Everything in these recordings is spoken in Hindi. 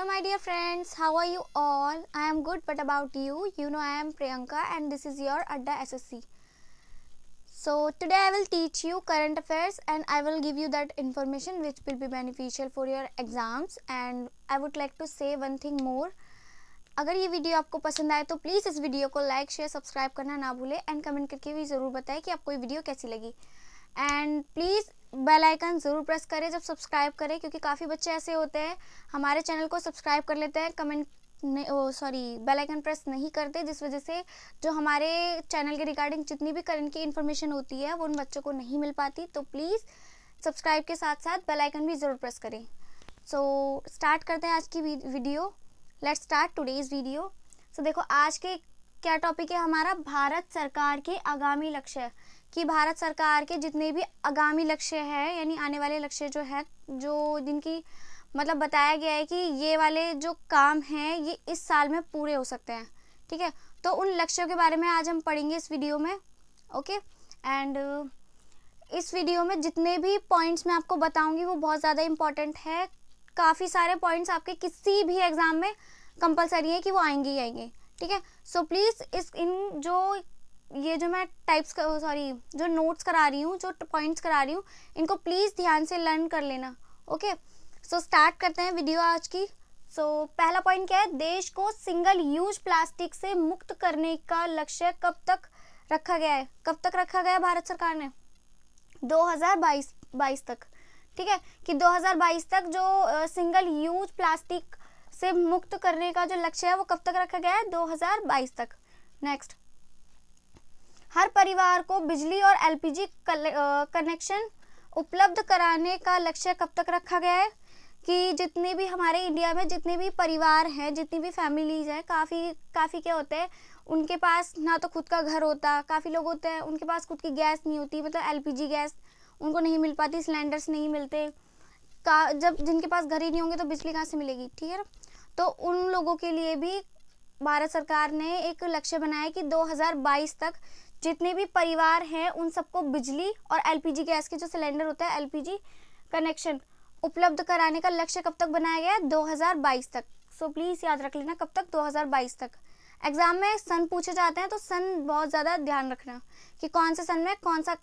Hello my dear friends, how are you all? I am good, but about you? You know I am Priyanka and this is your Adda SSC. So today I will teach you current affairs and I will give you that information which will be beneficial for your exams. And I would like to say one thing more. अगर ये वीडियो आपको पसंद आए तो प्लीज़ इस वीडियो को लाइक शेयर सब्सक्राइब करना ना भूलें एंड कमेंट करके भी ज़रूर बताएं कि आपको ये वीडियो कैसी लगी। एंड प्लीज़ बेल आइकन ज़रूर प्रेस करें जब सब्सक्राइब करें, क्योंकि काफ़ी बच्चे ऐसे होते हैं हमारे चैनल को सब्सक्राइब कर लेते हैं, बेल आइकन प्रेस नहीं करते, जिस वजह से जो हमारे चैनल के रिगार्डिंग जितनी भी करंट की इन्फॉर्मेशन होती है वो उन बच्चों को नहीं मिल पाती। तो प्लीज़ सब्सक्राइब के साथ साथ बेल आइकन भी ज़रूर प्रेस करें। सो स्टार्ट करते हैं आज की video. Let's start today's video. So देखो आज के क्या टॉपिक है हमारा, भारत सरकार के आगामी लक्ष्य। कि भारत सरकार के जितने भी आगामी लक्ष्य है यानी आने वाले लक्ष्य जो है, जो जिनकी मतलब बताया गया है कि ये वाले जो काम हैं ये इस साल में पूरे हो सकते हैं, ठीक है। तो उन लक्ष्यों के बारे में आज हम पढ़ेंगे इस वीडियो में, ओके। एंड इस वीडियो में जितने भी पॉइंट्स मैं आपको बताऊंगी वो बहुत ज़्यादा इम्पॉर्टेंट है। काफ़ी सारे पॉइंट्स आपके किसी भी एग्ज़ाम में कंपलसरी है कि वो आएंगे ही आएंगे, ठीक है। सो प्लीज़ जो मैं जो नोट्स करा रही हूँ, जो पॉइंट्स करा रही हूँ, इनको प्लीज़ ध्यान से लर्न कर लेना, ओके। सो स्टार्ट करते हैं वीडियो आज की। सो पहला पॉइंट क्या है, देश को सिंगल यूज प्लास्टिक से मुक्त करने का लक्ष्य कब तक रखा गया है? कब तक रखा गया भारत सरकार ने? 2022 तक, ठीक है। कि 2022 तक जो सिंगल यूज प्लास्टिक से मुक्त करने का जो लक्ष्य है वो कब तक रखा गया है? 2022 तक। नेक्स्ट, हर परिवार को बिजली और एलपीजी कनेक्शन उपलब्ध कराने का लक्ष्य कब तक रखा गया है? कि जितने भी हमारे इंडिया में जितने भी परिवार हैं, जितनी भी फैमिलीज हैं, काफ़ी क्या होते हैं, उनके पास ना तो खुद का घर होता, काफ़ी लोग होते हैं उनके पास खुद की गैस नहीं होती, मतलब एलपीजी गैस उनको नहीं मिल पाती, सिलेंडर्स नहीं मिलते, जब जिनके पास घर ही नहीं होंगे तो बिजली कहाँ से मिलेगी, ठीक है ना। तो उन लोगों के लिए भी भारत सरकार ने एक लक्ष्य बनाया कि 2022 तक जितने भी परिवार हैं उन सबको बिजली और एलपीजी गैस के जो सिलेंडर होता है एलपीजी कनेक्शन उपलब्ध कराने का लक्ष्य कब तक बनाया गया है? 2022 तक। सो प्लीज़ याद रख लेना कब तक? 2022 तक। एग्जाम में सन पूछे जाते हैं तो सन बहुत ज़्यादा ध्यान रखना कि कौन से सन में कौन सा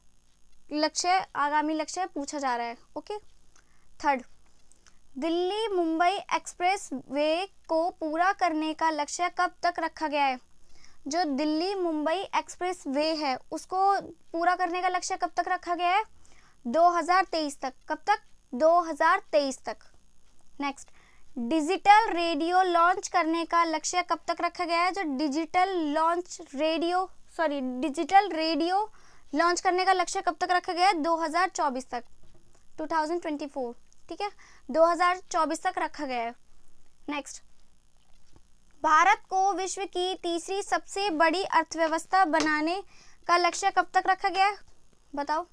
लक्ष्य, आगामी लक्ष्य पूछा जा रहा है, okay. Third, Delhi Mumbai express way को पूरा करने का लक्ष्य कब तक रखा गया है? जो दिल्ली मुंबई एक्सप्रेस वे है उसको पूरा करने का लक्ष्य कब तक रखा गया है? 2023 तक। कब तक? 2023 तक। नेक्स्ट, डिजिटल रेडियो लॉन्च करने का लक्ष्य कब तक रखा गया है? जो डिजिटल रेडियो लॉन्च करने का लक्ष्य कब तक रखा गया है? 2024 तक, 2024, ठीक है, 2024 तक रखा गया है। नेक्स्ट, भारत को विश्व की तीसरी सबसे बड़ी अर्थव्यवस्था बनाने का लक्ष्य कब तक रखा गया है? बताओ।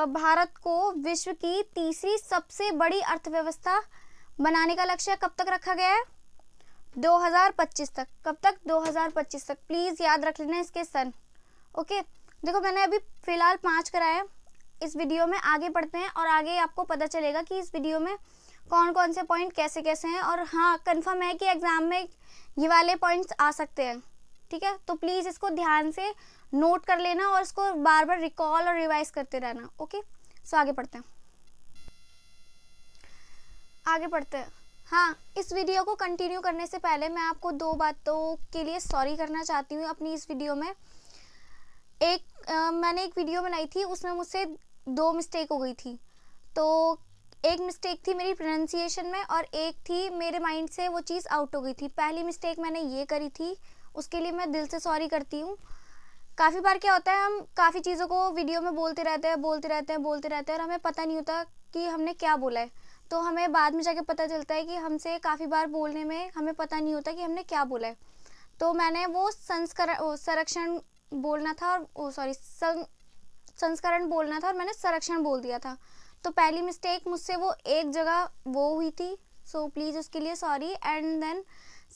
भारत को विश्व की तीसरी सबसे बड़ी अर्थव्यवस्था बनाने का लक्ष्य कब तक रखा गया है? 2025 तक। कब तक? 2025 तक। प्लीज़ याद रख लेना इसके सन, ओके। देखो मैंने अभी फ़िलहाल 5 कराए, इस वीडियो में आगे पढ़ते हैं और आगे आपको पता चलेगा कि इस वीडियो में कौन कौन से पॉइंट कैसे कैसे हैं। और हाँ, कंफर्म है कि एग्ज़ाम में ये वाले पॉइंट्स आ सकते हैं, ठीक है। तो प्लीज़ इसको ध्यान से नोट कर लेना और इसको बार बार रिकॉल और रिवाइज करते रहना, ओके। सो आगे पढ़ते हैं। हाँ, इस वीडियो को कंटिन्यू करने से पहले मैं आपको 2 बातों के लिए सॉरी करना चाहती हूँ अपनी इस वीडियो में। मैंने एक वीडियो बनाई थी, उसमें मुझसे 2 मिस्टेक हो गई थी। तो एक मिस्टेक थी मेरी प्रोनाउंसिएशन में और एक थी मेरे माइंड से वो चीज़ आउट हो गई थी। पहली मिस्टेक मैंने ये करी थी, उसके लिए मैं दिल से सॉरी करती हूँ। काफ़ी बार क्या होता है, हम काफ़ी चीज़ों को वीडियो में बोलते रहते हैं और हमें पता नहीं होता कि हमने क्या बोला है। तो हमें बाद में जाके पता चलता है कि हमसे काफ़ी बार बोलने में हमें पता नहीं होता कि हमने क्या बोला है। तो मैंने वो संस्करण बोलना था और संस्करण बोलना था और मैंने संरक्षण बोल दिया था। तो पहली मिस्टेक मुझसे वो एक जगह वो हुई थी, सो प्लीज़ उसके लिए sorry. And then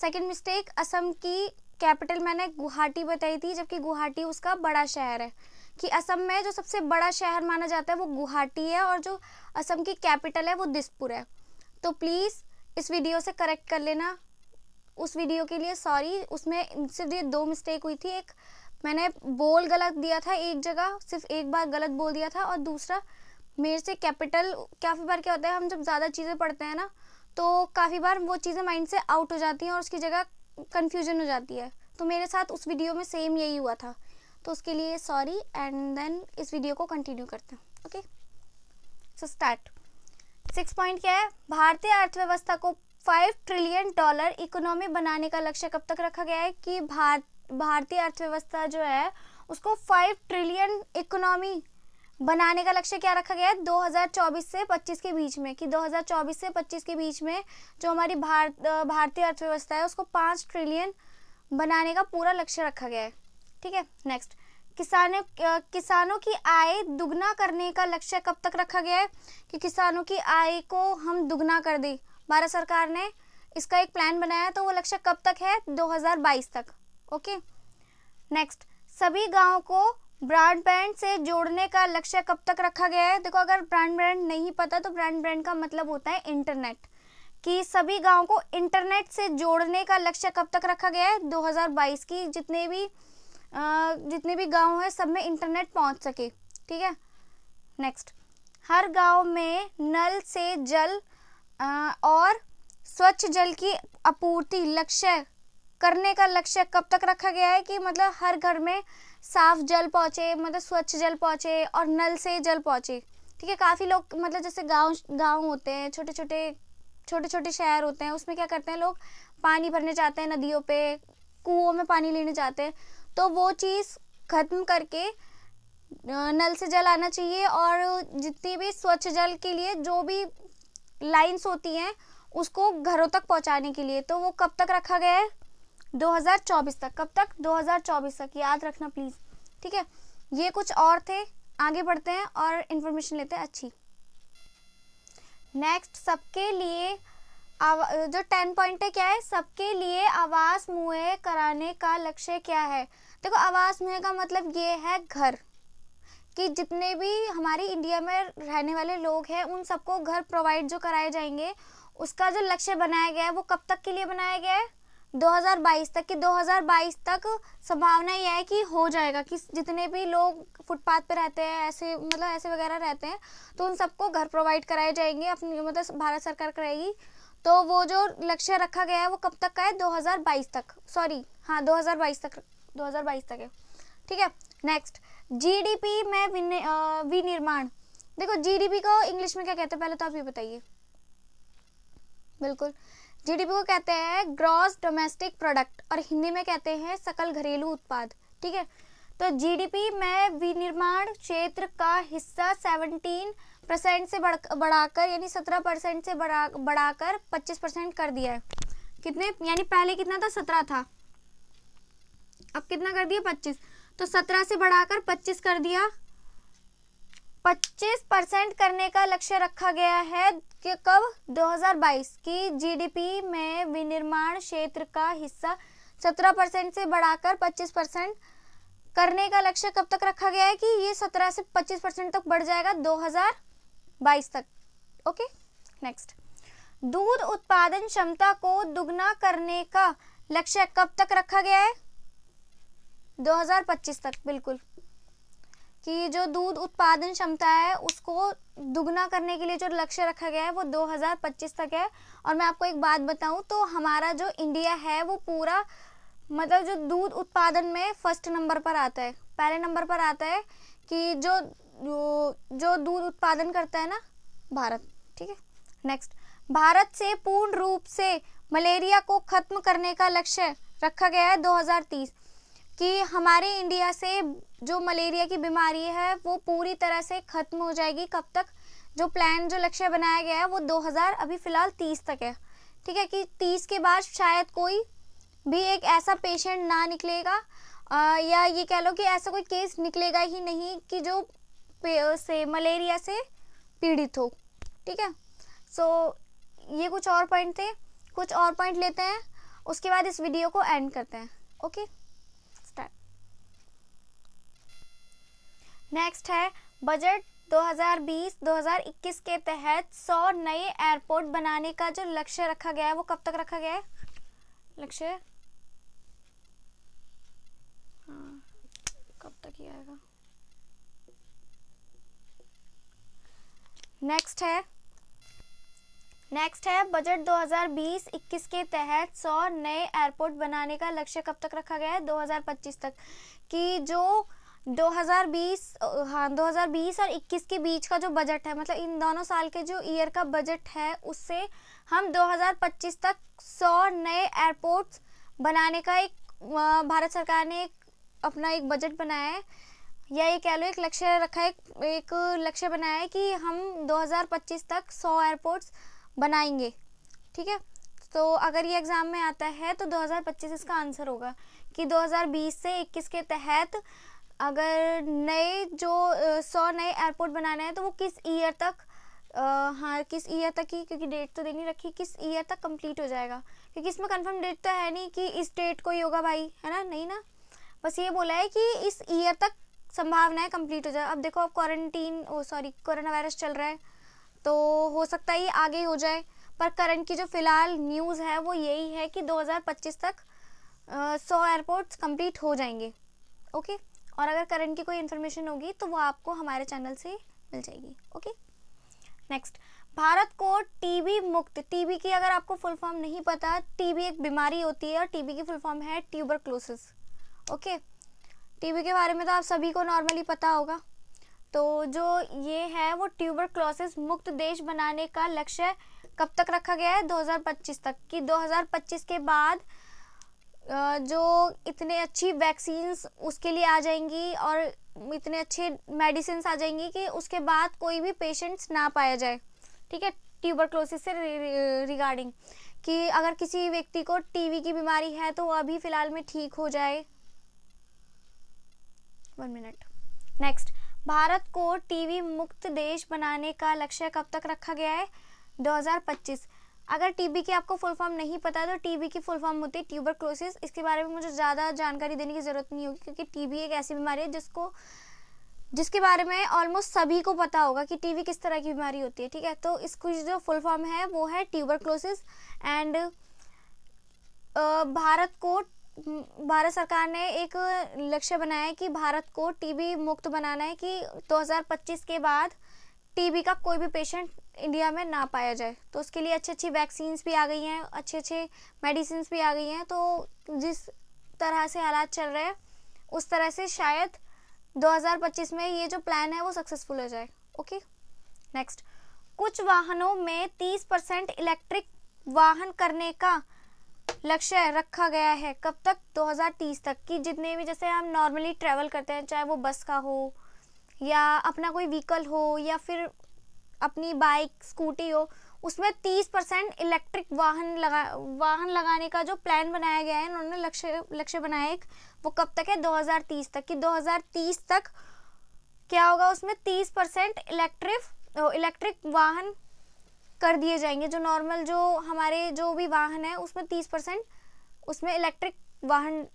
second mistake, Assam की कैपिटल मैंने गुवाहाटी बताई थी, जबकि गुवाहाटी उसका बड़ा शहर है। कि असम में जो सबसे बड़ा शहर माना जाता है वो गुवाहाटी है और जो असम की कैपिटल है वो दिसपुर है। तो प्लीज़ इस वीडियो से करेक्ट कर लेना। उस वीडियो के लिए सॉरी, उसमें सिर्फ ये 2 मिस्टेक हुई थी। एक मैंने बोल गलत दिया था, एक जगह सिर्फ एक बार गलत बोल दिया था, और दूसरा मेरे से कैपिटल, काफ़ी बार क्या होता है हम जब ज़्यादा चीज़ें पढ़ते हैं ना तो काफ़ी बार वो चीज़ें माइंड से आउट हो जाती हैं और उसकी जगह कन्फ्यूजन हो जाती है। तो मेरे साथ उस वीडियो में सेम यही हुआ था, तो उसके लिए सॉरी। एंड देन इस वीडियो को कंटिन्यू करते हैं। Okay, so start. 6 पॉइंट क्या है? भारतीय अर्थव्यवस्था को $5 ट्रिलियन इकोनॉमी बनाने का लक्ष्य कब तक रखा गया है? कि भारतीय अर्थव्यवस्था जो है उसको 5 ट्रिलियन इकोनॉमी बनाने का लक्ष्य क्या रखा गया है? 2024 से 25 के बीच में, कि 2024 से 25 के बीच में जो हमारी भारतीय अर्थव्यवस्था है उसको 5 ट्रिलियन बनाने का पूरा लक्ष्य रखा गया है। ठीक है, नेक्स्ट। किसानों की आय दुगना करने का लक्ष्य कब तक रखा गया है? कि किसानों की आय को हम दुगना कर दें। भारत सरकार ने इसका एक प्लान बनाया, तो वो लक्ष्य कब तक है? 2022 तक। Okay, next. सभी गाँव को ब्रॉडबैंड से जोड़ने का लक्ष्य कब तक रखा गया है? देखो, अगर ब्रॉडबैंड नहीं पता तो ब्रॉडबैंड का मतलब होता है इंटरनेट, कि सभी गाँव को इंटरनेट से जोड़ने का लक्ष्य कब तक रखा गया है? 2022 की जितने भी गांव है सब में इंटरनेट पहुंच सके। ठीक है, नेक्स्ट। हर गांव में नल से जल और स्वच्छ जल की आपूर्ति लक्ष्य करने का लक्ष्य कब तक रखा गया है? कि मतलब हर घर में साफ जल पहुंचे, मतलब स्वच्छ जल पहुंचे और नल से जल पहुंचे। ठीक है, काफ़ी लोग मतलब जैसे गांव होते हैं, छोटे छोटे शहर होते हैं, उसमें क्या करते हैं लोग पानी भरने जाते हैं, नदियों पे कुओं में पानी लेने जाते हैं, तो वो चीज़ खत्म करके नल से जल आना चाहिए। और जितनी भी स्वच्छ जल के लिए जो भी लाइंस होती हैं उसको घरों तक पहुंचाने के लिए, तो वो कब तक रखा गया है? 2024 तक। कब तक? 2024 तक, याद रखना प्लीज़। ठीक है, ये कुछ और थे, आगे बढ़ते हैं और इन्फॉर्मेशन लेते हैं अच्छी। नेक्स्ट, सबके लिए जो 10 पॉइंट है क्या है? सबके लिए आवास मुहैया कराने का लक्ष्य क्या है? देखो, आवास मुहैया का मतलब ये है घर, कि जितने भी हमारी इंडिया में रहने वाले लोग हैं उन सबको घर प्रोवाइड जो कराए जाएंगे, उसका जो लक्ष्य बनाया गया है वो कब तक के लिए बनाया गया है? 2022 तक। कि 2022 तक संभावना यह है कि हो जाएगा, कि जितने भी लोग फुटपाथ पे रहते हैं, ऐसे मतलब ऐसे वगैरह रहते हैं, तो उन सबको घर प्रोवाइड कराए जाएंगे, अपनी मतलब भारत सरकार कराएगी। तो वो जो लक्ष्य रखा गया है वो कब तक का है? 2022 तक। सॉरी, हाँ 2022 तक है। ठीक है, नेक्स्ट। जीडीपी में विनिर्माण। देखो, जीडीपी को इंग्लिश में क्या कहते हैं पहले तो आप ये बताइए। बिल्कुल, जीडीपी को कहते हैं ग्रॉस डोमेस्टिक प्रोडक्ट, और हिंदी में कहते हैं सकल घरेलू उत्पाद। ठीक है, तो जीडीपी में विनिर्माण क्षेत्र का हिस्सा 17% से बढ़ाकर, यानी 17% से बढ़ाकर 25% कर दिया है। कितने, यानी पहले कितना था? 17 था, अब कितना कर दिया? 25। तो 17 से बढ़ाकर 25 कर दिया। 25% करने का लक्ष्य रखा गया है कि कब? 2022 की जीडीपी में विनिर्माण क्षेत्र का हिस्सा 17% से बढ़ाकर 25% करने का लक्ष्य कब तक रखा गया है? कि ये 17 से 25% तक बढ़ जाएगा 2022 तक। Okay, next. दूध उत्पादन क्षमता को दुगना करने का लक्ष्य कब तक रखा गया है? 2025 तक। बिल्कुल, कि जो दूध उत्पादन क्षमता है उसको दुगना करने के लिए जो लक्ष्य रखा गया है वो 2025 तक है। और मैं आपको एक बात बताऊं तो हमारा जो इंडिया है वो पूरा मतलब जो दूध उत्पादन में फर्स्ट नंबर पर आता है, पहले नंबर पर आता है, कि जो दूध उत्पादन करता है ना, भारत। ठीक है, नेक्स्ट। भारत से पूर्ण रूप से मलेरिया को खत्म करने का लक्ष्य रखा गया है 2030, कि हमारे इंडिया से जो मलेरिया की बीमारी है वो पूरी तरह से खत्म हो जाएगी। कब तक? जो प्लान, जो लक्ष्य बनाया गया है वो 2000 अभी फिलहाल 30 तक है। ठीक है, कि 30 के बाद शायद कोई भी एक ऐसा पेशेंट ना निकलेगा, या ये कह लो कि ऐसा कोई केस निकलेगा ही नहीं कि जो मलेरिया से पीड़ित हो। ठीक है, सो ये कुछ और पॉइंट थे, कुछ और पॉइंट लेते हैं, उसके बाद इस वीडियो को एंड करते हैं। Okay, start. नेक्स्ट है बजट 2020-2021 के तहत 100 नए एयरपोर्ट बनाने का जो लक्ष्य रखा गया है वो कब तक रखा गया है? लक्ष्य हाँ, कब तक ही आएगा? नेक्स्ट है बजट 2020-21 के तहत 100 नए एयरपोर्ट बनाने का लक्ष्य कब तक रखा गया है? 2025 तक। कि जो 2020 और 21 के बीच का जो बजट है, मतलब इन दोनों साल के जो ईयर का बजट है, उससे हम 2025 तक 100 नए एयरपोर्ट्स बनाने का एक भारत सरकार ने अपना एक बजट बनाया है, या ये कह लो एक लक्ष्य रखा है, एक लक्ष्य बनाया है कि हम 2025 तक 100 एयरपोर्ट्स बनाएंगे। ठीक है, तो अगर ये एग्जाम में आता है तो 2025 इसका आंसर होगा कि 2020 से 21 के तहत अगर नए जो 100 नए एयरपोर्ट बनाने हैं तो वो किस ईयर तक, किस ईयर तक ही, क्योंकि डेट तो देनी रखी, किस ईयर तक कंप्लीट हो जाएगा, क्योंकि इसमें कंफर्म डेट तो है नहीं कि इस डेट को ही होगा भाई, है ना, नहीं ना, बस ये बोला है कि इस ईयर तक संभावना है कंप्लीट हो जाए। अब देखो, अब कोरोना वायरस चल रहा है तो हो सकता है ये आगे हो जाए, पर करंट की जो फिलहाल न्यूज़ है वो यही है कि 2025 तक 100 एयरपोर्ट्स कंप्लीट हो जाएंगे। ओके, और अगर करंट की कोई इन्फॉर्मेशन होगी तो वो आपको हमारे चैनल से मिल जाएगी। ओके, नेक्स्ट, भारत को टीबी मुक्त, टीबी की अगर आपको फुल फॉर्म नहीं पता, टीबी एक बीमारी होती है और टीबी की फुल फॉर्म है ट्यूबरक्लोसिस। ओके, टीबी के बारे में तो आप सभी को नॉर्मली पता होगा। तो जो ये है वो ट्यूबरक्लोसिस मुक्त देश बनाने का लक्ष्य कब तक रखा गया है? 2025 तक। कि 2025 के बाद जो इतने अच्छी वैक्सीन्स उसके लिए आ जाएंगी और इतने अच्छे मेडिसिन आ जाएंगी कि उसके बाद कोई भी पेशेंट्स ना पाया जाए। ठीक है, ट्यूबरक्लोसिस से रिगार्डिंग कि अगर किसी व्यक्ति को टीबी की बीमारी है तो वो अभी फिलहाल में ठीक हो जाए। 1 मिनट। नेक्स्ट, भारत को टीबी मुक्त देश बनाने का लक्ष्य कब तक रखा गया है? 2025। अगर टीबी की आपको फुल फॉर्म नहीं पता तो टीबी की फुल फॉर्म होती है ट्यूबरक्लोसिस। इसके बारे में मुझे ज़्यादा जानकारी देने की ज़रूरत नहीं होगी, क्योंकि टीबी एक ऐसी बीमारी है जिसके बारे में ऑलमोस्ट सभी को पता होगा कि टीबी किस तरह की बीमारी होती है। ठीक है, तो इसकी जो फुल फॉर्म है वो है ट्यूबरक्लोसिस। एंड भारत सरकार ने एक लक्ष्य बनाया है कि भारत को टीबी मुक्त बनाना है, कि 2025 के बाद टीबी का कोई भी पेशेंट इंडिया में ना पाया जाए। तो उसके लिए अच्छी वैक्सीन्स भी आ गई हैं, अच्छे मेडिसिन भी आ गई हैं। तो जिस तरह से हालात चल रहे हैं उस तरह से शायद 2025 में ये जो प्लान है वो सक्सेसफुल हो जाए। ओके, नेक्स्ट, कुछ वाहनों में 30% इलेक्ट्रिक वाहन करने का लक्ष्य रखा गया है। कब तक? 2030 तक। कि जितने भी, जैसे हम नॉर्मली ट्रैवल करते हैं, चाहे वो बस का हो या अपना कोई व्हीकल हो या फिर अपनी बाइक स्कूटी हो, उसमें 30% इलेक्ट्रिक वाहन लगाने का जो प्लान बनाया गया है, उन्होंने लक्ष्य बनाया एक, वो कब तक है? 2030 तक। कि 2030 तक क्या होगा, उसमें 30% इलेक्ट्रिक वाहन कर दिए जाएंगे। जो नॉर्मल जो हमारे जो भी वाहन है उसमें 30% उसमें इलेक्ट्रिक वाहन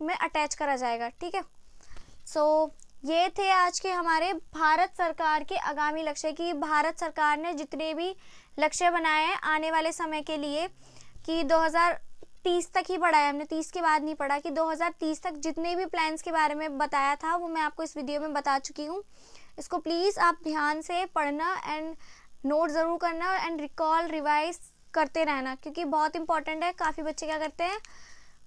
में अटैच करा जाएगा। ठीक है, सो ये थे आज के हमारे भारत सरकार के आगामी लक्ष्य। कि भारत सरकार ने जितने भी लक्ष्य बनाए हैं आने वाले समय के लिए, कि 2030 तक ही पढ़ा है हमने, 30 के बाद नहीं पढ़ा, कि 2030 तक जितने भी प्लान्स के बारे में बताया था वो मैं आपको इस वीडियो में बता चुकी हूँ। इसको प्लीज़ आप ध्यान से पढ़ना एंड नोट ज़रूर करना एंड रिकॉल रिवाइज करते रहना, क्योंकि बहुत इंपॉर्टेंट है। काफ़ी बच्चे क्या करते हैं,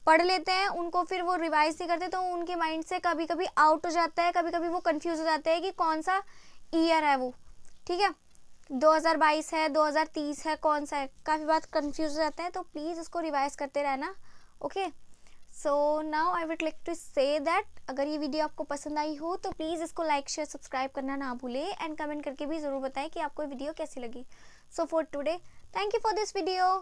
पढ़ लेते हैं, उनको फिर वो रिवाइज नहीं करते, तो उनके माइंड से कभी कभी आउट हो जाता है, कभी कभी वो कंफ्यूज हो जाते हैं कि कौन सा ईयर है वो। ठीक है, 2022 है, 2030 है, कौन सा है, काफ़ी बात कंफ्यूज हो जाता है। तो प्लीज़ इसको रिवाइज करते रहना। Okay, so now I would like to say that अगर ये वीडियो आपको पसंद आई हो तो प्लीज़ इसको लाइक शेयर सब्सक्राइब करना ना भूले एंड कमेंट करके भी ज़रूर बताएं कि आपको वीडियो कैसी लगी। So for today, thank you for this video.